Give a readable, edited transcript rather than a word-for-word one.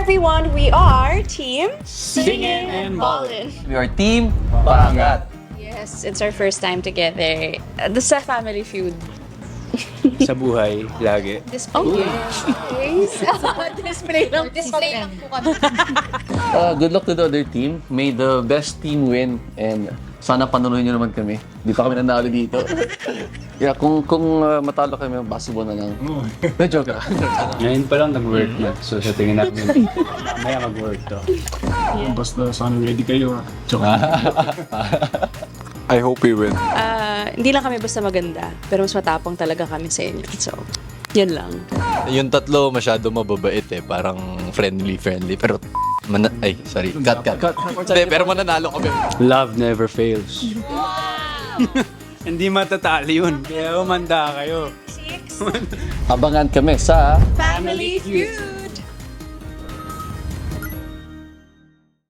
everyone, we are Team Singin' and Ballin'. We are Team Pangat. Yes, it's our first time together. This is a family feud. Sa buhay, lagi. Display. Display lang. Display lang po kami. Good luck to the other team. May the best team win and sana panuloy nyo naman kami. Di pa kami nanalo dito. Yeah, kung matalo kami, basketball na lang. No, joke lang. Ngayon pa lang nag-work na. So sa tingin namin, mamaya mag-work to. Basta sana ready kayo. I hope we win. Hindi lang kami basta maganda, pero mas matapang talaga kami sa inyo. So, yun lang. Yung tatlo masyado mababait eh. Parang friendly. Pero, ay, sorry. Cut. Hindi, pero mananalo kami. Love never fails. Hindi matatali yun. Kaya umanda kayo. Abangan kami sa Family feud!